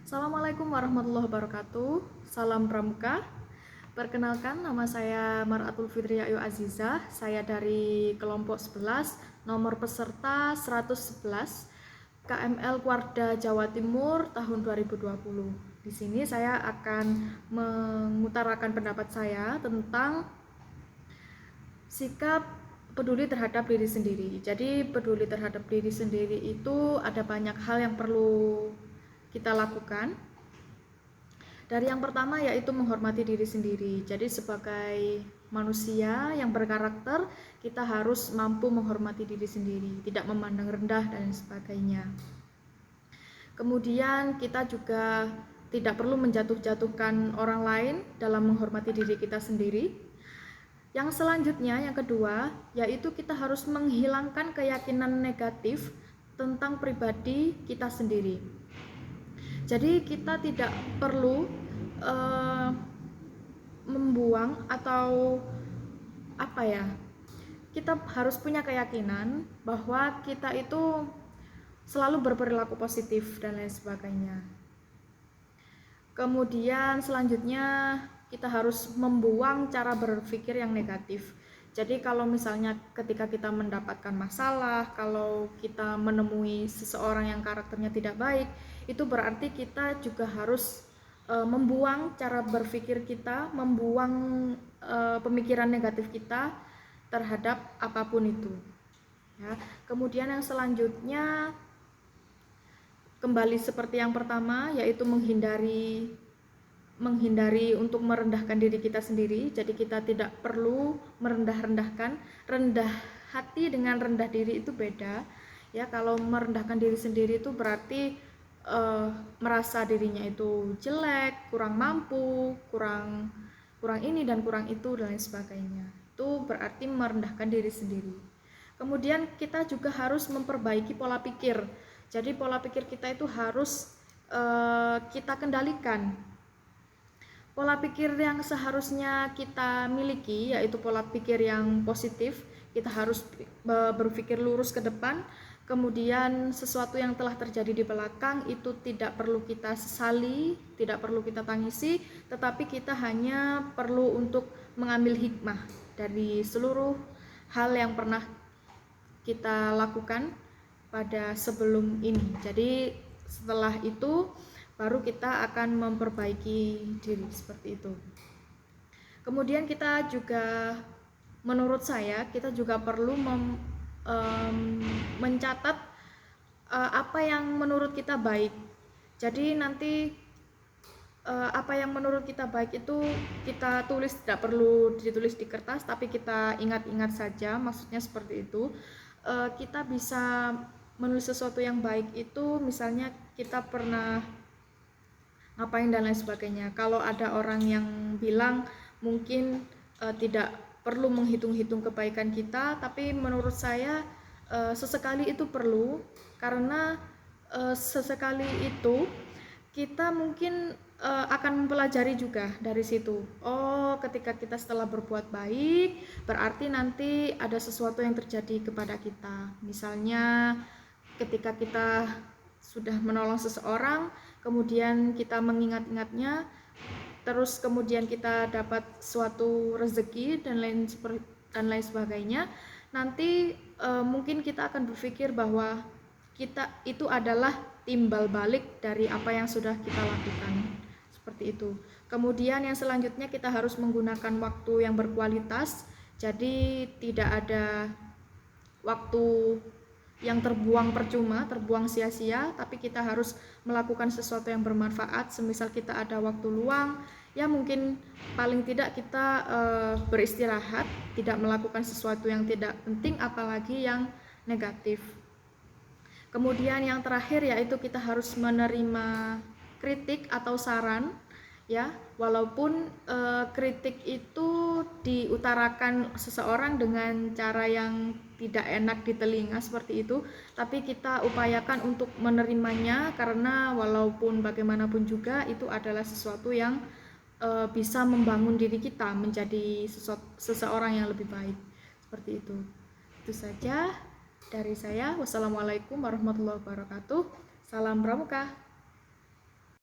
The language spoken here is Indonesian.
Assalamualaikum warahmatullahi wabarakatuh. Salam Pramuka. Perkenalkan, nama saya Maratul Fitri Ayu Aziza. Saya dari kelompok 11, nomor peserta 111, KML Kuarda Jawa Timur tahun 2020. Di sini saya akan mengutarakan pendapat saya tentang sikap peduli terhadap diri sendiri. Jadi peduli terhadap diri sendiri itu ada banyak hal yang perlu kita lakukan. Dari yang pertama yaitu menghormati diri sendiri. Jadi sebagai manusia yang berkarakter, kita harus mampu menghormati diri sendiri, tidak memandang rendah dan sebagainya. Kemudian kita juga tidak perlu menjatuh-jatuhkan orang lain dalam menghormati diri kita sendiri. Yang selanjutnya, yang kedua, yaitu kita harus menghilangkan keyakinan negatif tentang pribadi kita sendiri. Jadi kita tidak perlu membuang atau kita harus punya keyakinan bahwa kita itu selalu berperilaku positif dan lain sebagainya. Kemudian selanjutnya kita harus membuang cara berpikir yang negatif. Jadi kalau misalnya ketika kita mendapatkan masalah, kalau kita menemui seseorang yang karakternya tidak baik, itu berarti kita juga harus membuang cara berpikir kita, membuang pemikiran negatif kita terhadap apapun itu. Ya. Kemudian yang selanjutnya kembali seperti yang pertama, yaitu menghindari untuk merendahkan diri kita sendiri. Jadi kita tidak perlu merendah-rendahkan. Rendah hati dengan rendah diri itu beda. Ya, kalau merendahkan diri sendiri itu berarti merasa dirinya itu jelek, kurang mampu, kurang ini dan kurang itu dan lain sebagainya. Itu berarti merendahkan diri sendiri. Kemudian kita juga harus memperbaiki pola pikir. Jadi pola pikir kita itu harus kita kendalikan. Pola pikir yang seharusnya kita miliki yaitu pola pikir yang positif. Kita harus berpikir lurus ke depan. Kemudian sesuatu yang telah terjadi di belakang itu tidak perlu kita sesali, tidak perlu kita tangisi, tetapi kita hanya perlu untuk mengambil hikmah dari seluruh hal yang pernah kita lakukan pada sebelum ini. Jadi setelah itu baru kita akan memperbaiki diri seperti itu. Kemudian kita juga, menurut saya, kita juga perlu mencatat apa yang menurut kita baik. Jadi nanti apa yang menurut kita baik itu kita tulis, tidak perlu ditulis di kertas, tapi kita ingat-ingat saja, maksudnya seperti itu. Kita bisa menulis sesuatu yang baik itu, misalnya kita pernah ngapain dan lain sebagainya. Kalau ada orang yang bilang mungkin tidak perlu menghitung-hitung kebaikan kita, tapi menurut saya sesekali itu perlu, karena sesekali itu kita mungkin akan mempelajari juga dari situ. Oh, ketika kita setelah berbuat baik, berarti nanti ada sesuatu yang terjadi kepada kita. Misalnya ketika kita sudah menolong seseorang, kemudian kita mengingat-ingatnya, terus kemudian kita dapat suatu rezeki dan lain sebagainya, nanti mungkin kita akan berpikir bahwa kita itu adalah timbal balik dari apa yang sudah kita lakukan, seperti itu. Kemudian yang selanjutnya kita harus menggunakan waktu yang berkualitas, jadi tidak ada waktu yang terbuang percuma, terbuang sia-sia, tapi kita harus melakukan sesuatu yang bermanfaat. Semisal kita ada waktu luang, ya mungkin paling tidak kita beristirahat, tidak melakukan sesuatu yang tidak penting, apalagi yang negatif. Kemudian yang terakhir yaitu kita harus menerima kritik atau saran, ya, walaupun kritik itu diutarakan seseorang dengan cara yang tidak enak di telinga seperti itu, tapi kita upayakan untuk menerimanya, karena walaupun bagaimanapun juga itu adalah sesuatu yang bisa membangun diri kita menjadi seseorang yang lebih baik, seperti itu. Itu saja dari saya. Wassalamualaikum warahmatullahi wabarakatuh. Salam Pramuka.